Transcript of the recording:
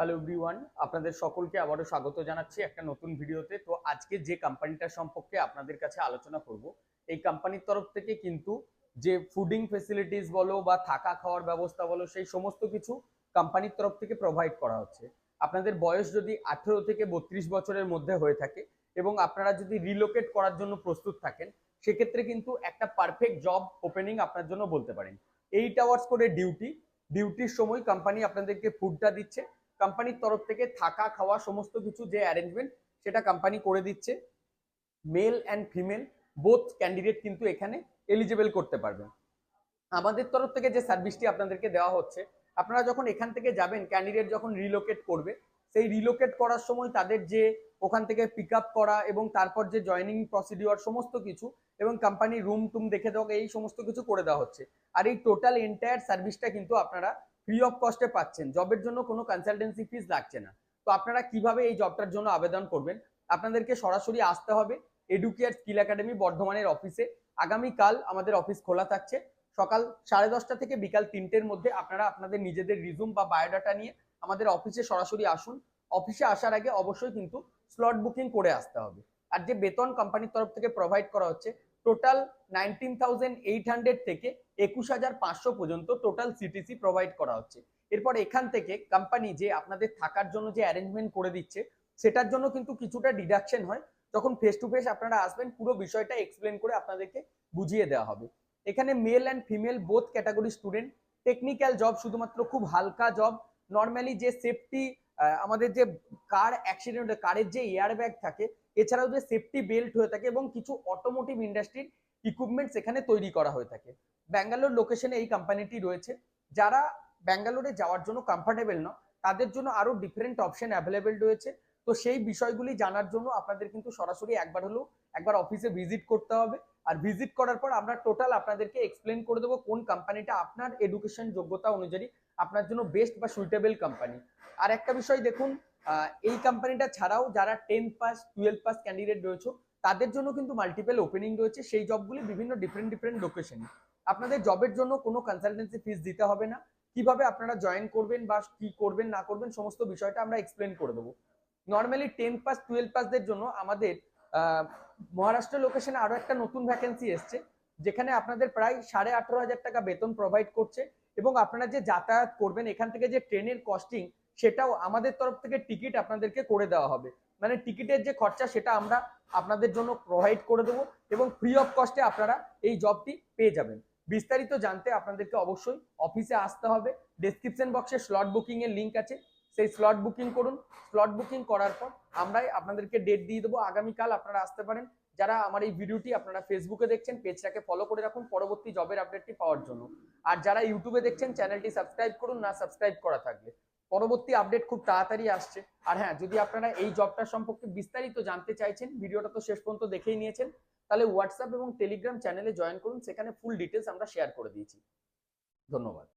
Hello everyone, আপনাদের সকলকে আবারও স্বাগত জানাচ্ছি একটা নতুন ভিডিওতে। তো আজকে যে কোম্পানিটা সম্পর্কে আপনাদের কাছে আলোচনা করব, এই কোম্পানির তরফ থেকে কিন্তু যে ফুডিং ফেসিলিটিস বলো বা থাকা খাওয়ার ব্যবস্থা বলো, সেই সমস্ত কিছু কোম্পানির তরফ থেকে প্রোভাইড করা হচ্ছে। আপনাদের বয়স যদি 18 থেকে 32 বছরের মধ্যে হয়ে থাকে এবং আপনারা যদি রিলোকেট করার জন্য প্রস্তুত থাকেন, সেক্ষেত্রে কিন্তু একটা পারফেক্ট জব ওপেনিং আপনার জন্য বলতে পারেন। 8 আওয়ার্স করে ডিউটির সময় কোম্পানি আপনাদেরকে ফুডটা দিচ্ছে। কোম্পানির তরফ থেকে থাকা খাওয়া সমস্ত কিছু যে অ্যারেঞ্জমেন্ট সেটা কোম্পানি করে দিচ্ছে। Male and female both candidate কিন্তু এখানে এলিজিবল করতে পারবেন। আমাদের তরফ থেকে যে সার্ভিসটি আপনাদেরকে দেওয়া হচ্ছে, আপনারা যখন এখান থেকে যাবেন, ক্যান্ডিডেট যখন রিলোকেট করবে, সেই রিলোকেট করার সময় তাদের যে ওখান থেকে পিক আপ করা এবং তারপর যে জয়নিং প্রসিডিওর সমস্ত কিছু এবং কোম্পানির রুম টুম দেখে দেওয়া, এই সমস্ত কিছু করে দেওয়া হচ্ছে। আর এই টোটাল এন্টায়ার সার্ভিসটা কিন্তু আপনারা ফ্রি অফ কস্টে পাচ্ছেন। জবের জন্য কোনো কনসালটেন্সি ফিস লাগছে না। তো আপনারা কিভাবে এই জবটার জন্য আবেদন করবেন? আপনাদেরকে সরাসরি আসতে হবে এডুকেয়ার স্কিল একাডেমি বর্ধমানের অফিসে। আগামীকাল আমাদের অফিস খোলা থাকছে সকাল 10:30 থেকে বিকাল 3টের মধ্যে। আপনারা আপনাদের নিজেদের রিজুম বা বায়োডাটা নিয়ে আমাদের অফিসে সরাসরি আসুন। অফিসে আসার আগে অবশ্যই কিন্তু স্লট বুকিং করে আসতে হবে। আর যে বেতন কোম্পানির তরফ থেকে প্রোভাইড করা হচ্ছে, টোটাল 19,800 থেকে 21,500 পর্যন্ত টোটাল সিটিসি প্রোভাইড করা হচ্ছে। এরপর এখান থেকে কোম্পানি যে আপনাদের থাকার জন্য যে অ্যারেঞ্জমেন্ট করে দিচ্ছে, সেটার জন্য কিন্তু কিছুটা ডিডাকশন হয়। যখন ফেস টু ফেস আপনারা আসবেন, পুরো বিষয়টা এক্সপ্লেন করে আপনাদেরকে বুঝিয়ে দেওয়া হবে। এখানে male and female both category student. Technical job, শুধুমাত্র খুব হালকা জব। নর্মালি যে সেফটি, আমাদের যে কার অ্যাক্সিডেন্ট, কারের যে এয়ার ব্যাগ থাকে, এছাড়াও যে সেফটি বেল্ট হয়ে থাকে এবং কিছু অটোমোটিভ ইন্ডাস্ট্রির ইকুইপমেন্টস এখানে তৈরি করা হয়ে থাকে। ব্যাঙ্গালোর লোকেশনে এই কোম্পানিটি রয়েছে। যারা ব্যাঙ্গালোরে যাওয়ার জন্য কমফর্টেবল না, তাদের জন্য আরো ডিফারেন্ট অপশন অ্যাভেলেবেল রয়েছে। তো সেই বিষয়গুলি জানার জন্য আপনাদের কিন্তু সরাসরি একবার অফিসে ভিজিট করতে হবে। আর ভিজিট করার পর আমরা টোটাল আপনাদেরকে এক্সপ্লেন করে দেবো কোন কোম্পানিটা আপনার এডুকেশন যোগ্যতা অনুযায়ী আপনার জন্য বেস্ট বা সুইটেবল কোম্পানি। আর একটা বিষয় দেখুন, এই কোম্পানিটা ছাড়াও যারা 10th pass 12th pass candidate রয়েছে, তাদের জন্য কিন্তু মাল্টিপল ওপেনিং রয়েছে। সেই জবগুলি বিভিন্ন ডিফারেন্ট লোকেশনে। আপনাদের জবের জন্য কোনো কনসালটেন্সি ফিস দিতে হবে না। কিভাবে আপনারা জয়েন করবেন বা কি করবেন না করবেন, সমস্ত বিষয়টা আমরা এক্সপ্লেন করে দেবো। নর্মালি 10th পাস 12th পাসদের জন্য আমাদের মহারাষ্ট্র লোকেশনে আরো একটা নতুন ভ্যাকেন্সি এসছে, যেখানে আপনাদের প্রায় 18,500 টাকা বেতন প্রোভাইড করছে। এবং আপনারা যে যাতায়াত করবেন, এখান থেকে যে ট্রেনের কস্টিং, সেটাও আমাদের তরফ থেকে টিকিট আপনাদেরকে করে দেওয়া হবে। মানে টিকিটের যে খরচা, সেটা আমরা আপনাদের জন্য প্রোভাইড করে দেবো এবং ফ্রি অফ কস্টে আপনারা এই জবটি পেয়ে যাবেন। বিস্তারিত জানতে আপনাদেরকে অবশ্যই অফিসে আসতে হবে। ডেসক্রিপশন বক্সে স্লট বুকিং এর লিঙ্ক আছে, সেই স্লট বুকিং করুন। স্লট বুকিং করার পর আমরাই আপনাদেরকে ডেট দিয়ে দেবো। আগামীকাল আপনারা আসতে পারেন। যারা আমার এই ভিডিওটি আপনারা ফেসবুকে দেখছেন, পেজটাকে ফলো করে রাখুন পরবর্তী জবের আপডেটটি পাওয়ার জন্য। আর যারা ইউটিউবে দেখছেন, চ্যানেলটি সাবস্ক্রাইব করুন না সাবস্ক্রাইব করা থাকলে। পরবর্তী আপডেট খুব তাড়াতাড়ি আসছে। আর হ্যাঁ, যদি আপনারা এই জবটা সম্পর্কে বিস্তারিত জানতে চাইছেন, ভিডিওটা তো শেষ পর্যন্ত দেখেই নিয়েছেন, তাহলে হোয়াটসঅ্যাপ এবং টেলিগ্রাম চ্যানেলে জয়েন করুন। সেখানে ফুল ডিটেলস আমরা শেয়ার করে দিয়েছি। ধন্যবাদ।